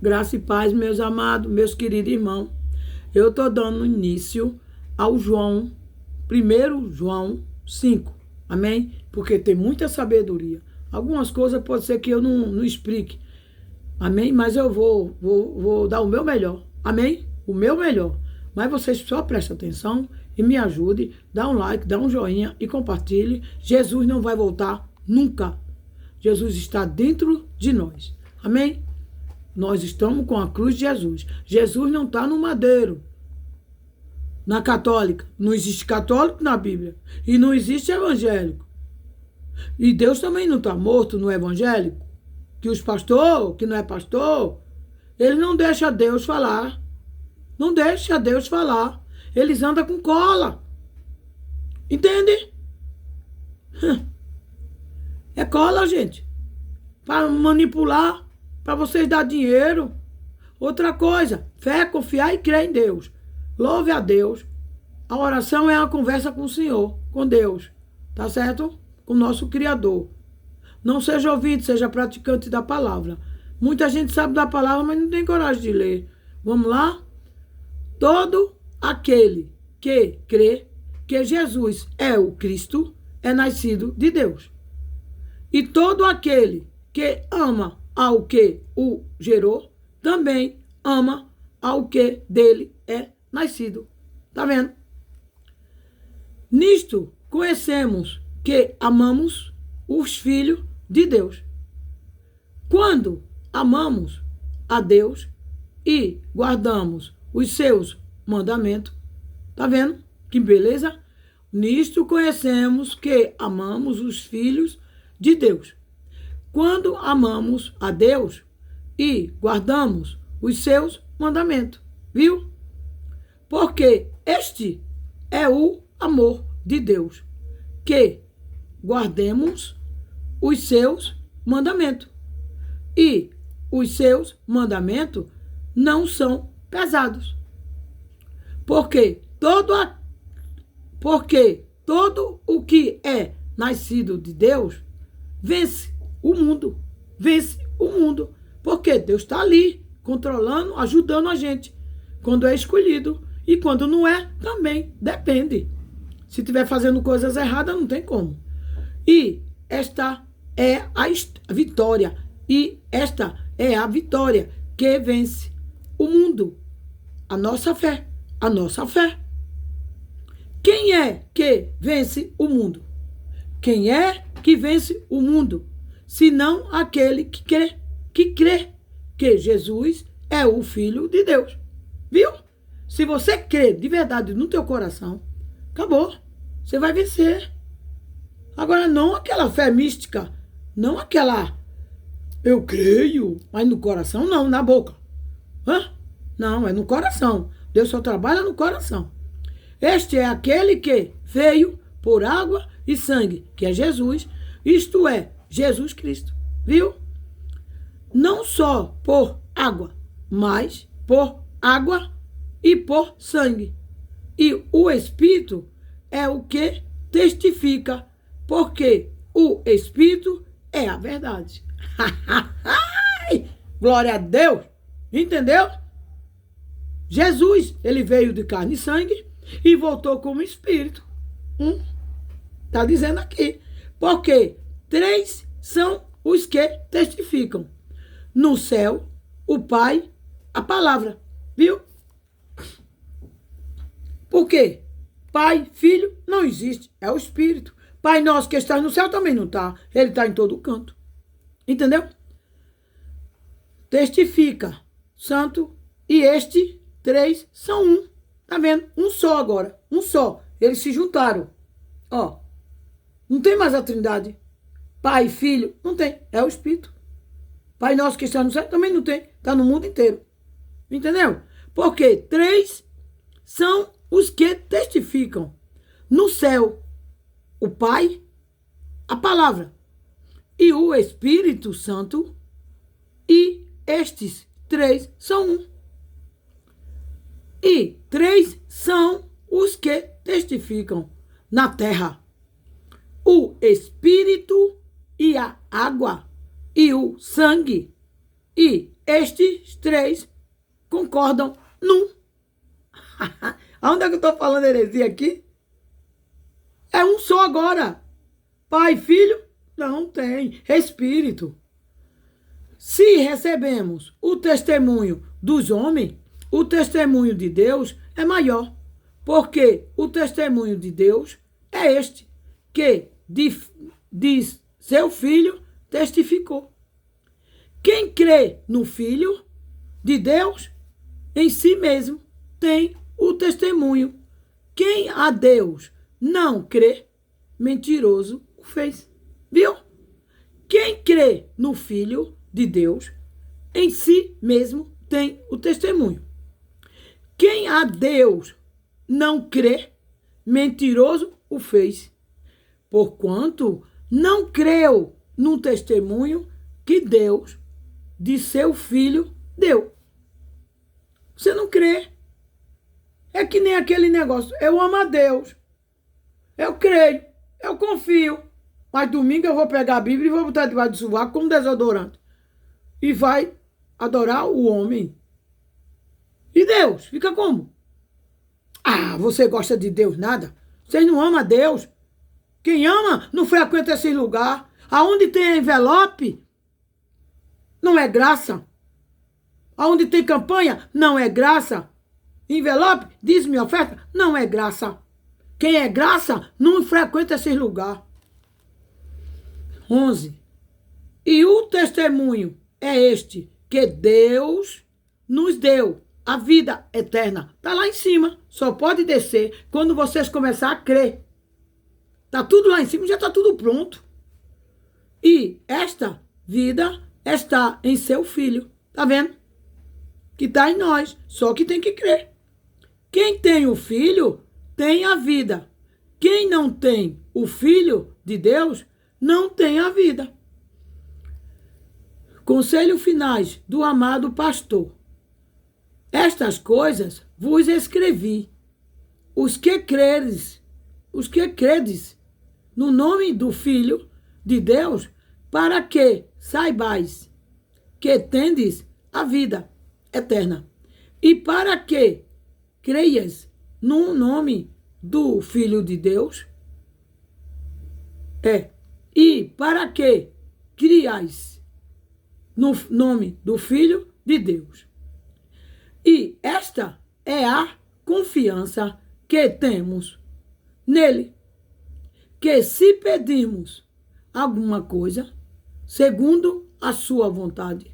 Graça e paz, meus amados, meus queridos irmãos. Eu estou dando início ao João, 1 João 5. Amém? Porque tem muita sabedoria. Algumas coisas pode ser que eu não explique. Amém? Mas eu vou dar o meu melhor. Amém? O meu melhor. Mas vocês só prestem atenção e me ajudem. Dá um like, dá um joinha e compartilhe. Jesus não vai voltar nunca. Jesus está dentro de nós. Amém? Nós estamos com a cruz de Jesus. Jesus não está no madeiro. Na católica. Não existe católico na Bíblia. E não existe evangélico. E Deus também não está morto no evangélico. Que os pastores, que não é pastor, ele não deixa Deus falar. Não deixa Deus falar. Eles andam com cola. Entende? É cola, gente. Para manipular. Para vocês dar dinheiro. Outra coisa, fé, confiar e crer em Deus. Louve a Deus. A oração é uma conversa com o Senhor, com Deus. Tá certo? Com o nosso Criador. Não seja ouvinte, seja praticante da palavra. Muita gente sabe da palavra, mas não tem coragem de ler. Vamos lá? Todo aquele que crê que Jesus é o Cristo é nascido de Deus. E todo aquele que ama ao que o gerou, também ama ao que dele é nascido. Tá vendo? Nisto conhecemos que amamos os filhos de Deus. Quando amamos a Deus e guardamos os seus mandamentos, tá vendo? Que beleza? Nisto conhecemos que amamos os filhos de Deus. Quando amamos a Deus e guardamos os seus mandamentos, viu? Porque este é o amor de Deus, que guardemos os seus mandamentos. E os seus mandamentos não são pesados. Porque todo o que é nascido de Deus vence o mundo. Vence o mundo. Porque Deus está ali, controlando, ajudando a gente. Quando é escolhido. E quando não é, também depende. Se estiver fazendo coisas erradas, não tem como. E esta é a vitória. E esta é a vitória que vence o mundo. A nossa fé. A nossa fé. Quem é que vence o mundo? Quem é que vence o mundo? Senão aquele que crê que Jesus é o Filho de Deus. Viu? Se você crê de verdade no teu coração, acabou. Você vai vencer. Agora, não aquela fé mística, não aquela eu creio, mas no coração não, na boca. Hã? Não, é no coração. Deus só trabalha no coração. Este é aquele que veio por água e sangue, que é Jesus, isto é, Jesus Cristo. Viu? Não só por água, mas por água e por sangue. E o Espírito é o que testifica, porque o Espírito é a verdade. Glória a Deus! Entendeu? Jesus, ele veio de carne e sangue e voltou como Espírito. Está dizendo aqui. Porque 3 são os que testificam. No céu, o Pai, a palavra. Viu? Por quê? Pai, Filho, não existe. É o Espírito. Pai nosso que está no céu também não está. Ele está em todo canto. Entendeu? Testifica. Santo. E este 3 são um. Tá vendo? Um só agora. Um só. Eles se juntaram. Ó. Não tem mais a Trindade. Pai, Filho, não tem. É o Espírito. Pai nosso que está no céu também não tem. Está no mundo inteiro. Entendeu? Porque 3 são os que testificam. No céu, o Pai, a palavra e o Espírito Santo. E estes 3 são um. E 3 são os que testificam na terra. O Espírito e a água e o sangue. E estes três concordam num. Aonde é que eu estou falando heresia aqui? É um só agora. Pai, filho, não tem. Espírito. Se recebemos o testemunho dos homens, o testemunho de Deus é maior. Porque o testemunho de Deus é este, que de seu filho testificou. Quem crê no Filho de Deus, em si mesmo, tem o testemunho. Quem a Deus não crê, mentiroso o fez. Viu? Quem crê no Filho de Deus, em si mesmo, tem o testemunho. Quem a Deus não crê, mentiroso o fez. Porquanto não creu no testemunho que Deus de seu filho deu. Você não crê. É que nem aquele negócio. Eu amo a Deus. Eu creio. Eu confio. Mas domingo eu vou pegar a Bíblia e vou botar debaixo do sovaco como desodorante. E vai adorar o homem. E Deus? Fica como? Ah, você gosta de Deus nada? Vocês não amam a Deus? Quem ama não frequenta esse lugar. Aonde tem envelope, não é graça. Aonde tem campanha, não é graça. Envelope, diz-me oferta, não é graça. Quem é graça, não frequenta esse lugar. 11. E o testemunho é este, que Deus nos deu a vida eterna. Está lá em cima. Só pode descer quando vocês começarem a crer. Está tudo lá em cima, já está tudo pronto. E esta vida está em seu Filho. Está vendo? Que está em nós. Só que tem que crer. Quem tem o Filho tem a vida. Quem não tem o Filho de Deus não tem a vida. Conselho finais do amado pastor. Estas coisas vos escrevi, os que credes no nome do Filho de Deus, para que saibais que tendes a vida eterna, e para que creias no nome do Filho de Deus, e para que criais no nome do Filho de Deus. E esta é a confiança que temos nele, que se pedirmos alguma coisa, segundo a sua vontade,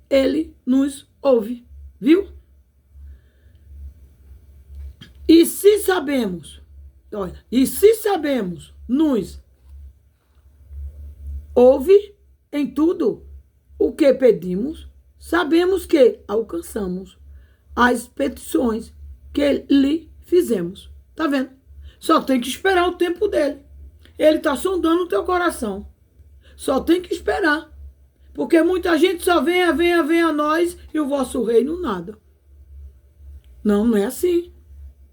ele nos ouve, viu? E se sabemos, nos ouve em tudo o que pedimos, sabemos que alcançamos as petições que lhe fizemos. Tá vendo? Só tem que esperar o tempo dele. Ele está sondando o teu coração. Só tem que esperar. Porque muita gente só venha a nós e o vosso reino nada. Não, não é assim.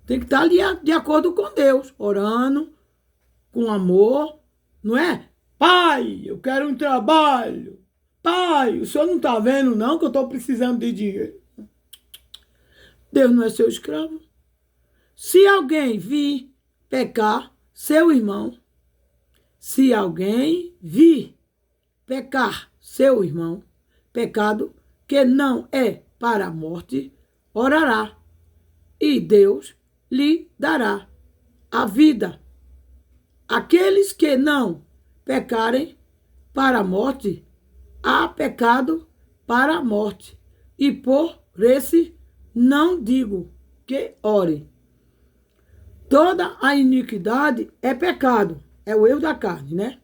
Tem que estar ali de acordo com Deus, orando, com amor, não é? Pai, eu quero um trabalho. Pai, o senhor não está vendo não que eu estou precisando de dinheiro. Deus não é seu escravo. Se alguém vir pecar, seu irmão, se alguém vir pecar, seu irmão, pecado que não é para a morte, orará, e Deus lhe dará a vida. Aqueles que não pecarem para a morte, há pecado para a morte, e por esse não digo que ore. Toda a iniquidade é pecado, é o erro da carne, né?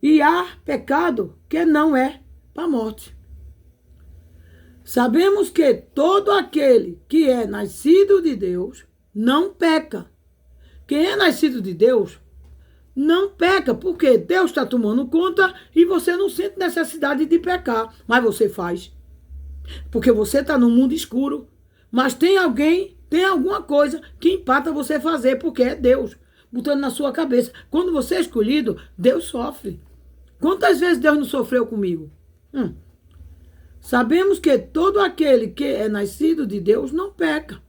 E há pecado que não é para a morte. Sabemos que todo aquele que é nascido de Deus não peca. Quem é nascido de Deus não peca, porque Deus está tomando conta e você não sente necessidade de pecar, mas você faz. Porque você está no mundo escuro, mas tem alguma coisa que empata você fazer, porque é Deus botando na sua cabeça. Quando você é escolhido, Deus sofre. Quantas vezes Deus não sofreu comigo? Sabemos que todo aquele que é nascido de Deus não peca,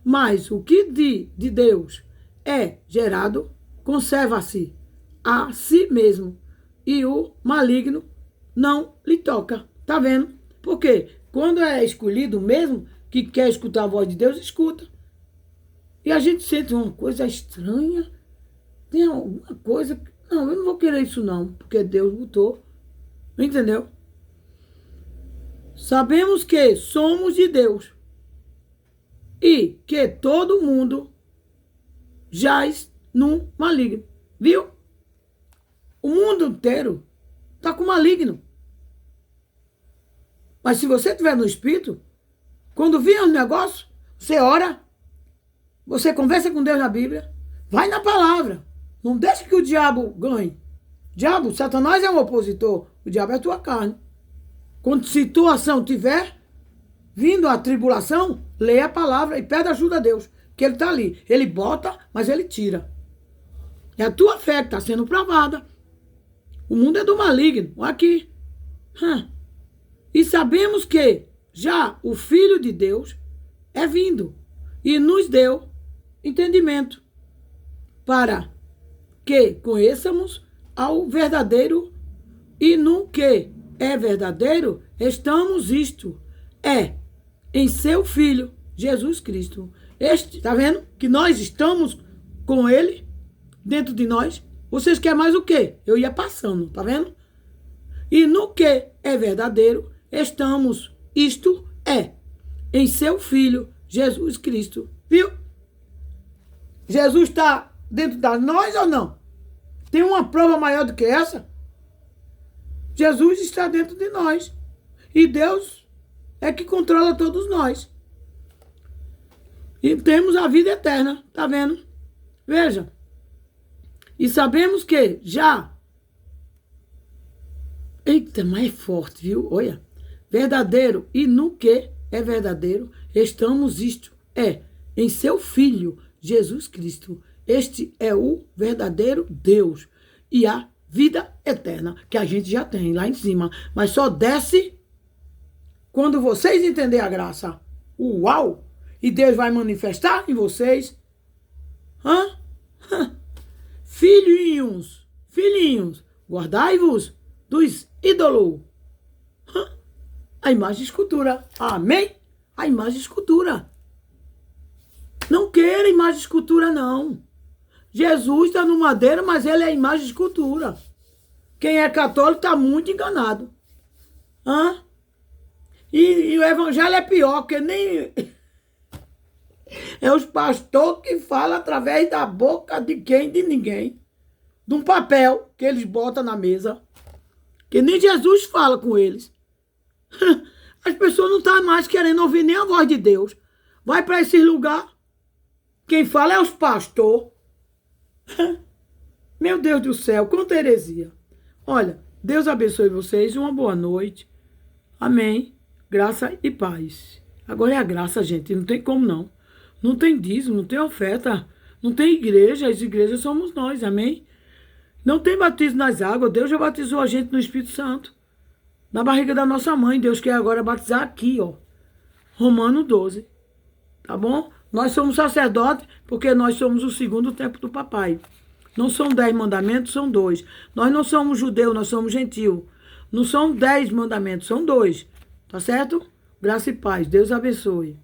mas o que de Deus é gerado conserva-se a si mesmo, e o maligno não lhe toca. Tá vendo? Porque quando é escolhido mesmo, que quer escutar a voz de Deus, escuta. E a gente sente uma coisa estranha, tem alguma coisa. Não, eu não vou querer isso não, porque Deus botou. Entendeu? Sabemos que somos de Deus e que todo mundo jaz no maligno. Viu? O mundo inteiro está com maligno. Mas se você estiver no Espírito, quando vier um negócio, você ora, você conversa com Deus na Bíblia, vai na palavra. Não deixe que o diabo ganhe. Diabo, Satanás é um opositor, o diabo é a tua carne. Quando situação tiver vindo a tribulação, leia a palavra e pede ajuda a Deus, que ele está ali. Ele bota, mas ele tira. É a tua fé que está sendo provada. O mundo é do maligno. Aqui. E sabemos que já o Filho de Deus é vindo e nos deu entendimento para que conheçamos ao verdadeiro, e no que é verdadeiro estamos isto, em seu Filho, Jesus Cristo. Tá vendo? Que nós estamos com ele dentro de nós. Vocês querem mais o quê? Eu ia passando, tá vendo? E no que é verdadeiro estamos, isto em seu Filho, Jesus Cristo. Viu? Jesus está dentro de nós ou não? Tem uma prova maior do que essa? Jesus está dentro de nós. E Deus é que controla todos nós. E temos a vida eterna, tá vendo? Veja. E sabemos que já... Eita, mas é forte, viu? Olha. Verdadeiro. E no que é verdadeiro, estamos isto. Em seu Filho, Jesus Cristo. Este é o verdadeiro Deus. E a vida eterna, que a gente já tem lá em cima. Mas só desce quando vocês entenderem a graça. Uau! E Deus vai manifestar em vocês. Filhinhos, guardai-vos dos ídolos. A imagem e escultura. Amém? A imagem e escultura. Não queira imagem e escultura, não. Jesus está no madeiro, mas ele é imagem e escultura. Quem é católico está muito enganado. E o evangelho é pior, porque nem... É os pastores que falam através da boca de quem? De ninguém. De um papel que eles botam na mesa. Que nem Jesus fala com eles. As pessoas não estão mais querendo ouvir nem a voz de Deus. Vai para esse lugar. Quem fala é os pastores. Meu Deus do céu, quanta heresia. Olha, Deus abençoe vocês. Uma boa noite. Amém. Graça e paz. Agora é a graça, gente. Não tem como não. Não tem dízimo, não tem oferta. Não tem igreja. As igrejas somos nós. Amém. Não tem batismo nas águas. Deus já batizou a gente no Espírito Santo. Na barriga da nossa mãe. Deus quer agora batizar aqui, ó. Romano 12. Tá bom? Nós somos sacerdotes porque nós somos o segundo templo do papai. Não são 10 mandamentos, são 2. Nós não somos judeu, nós somos gentil. Não são 10 mandamentos, são 2. Tá certo? Graça e paz. Deus abençoe.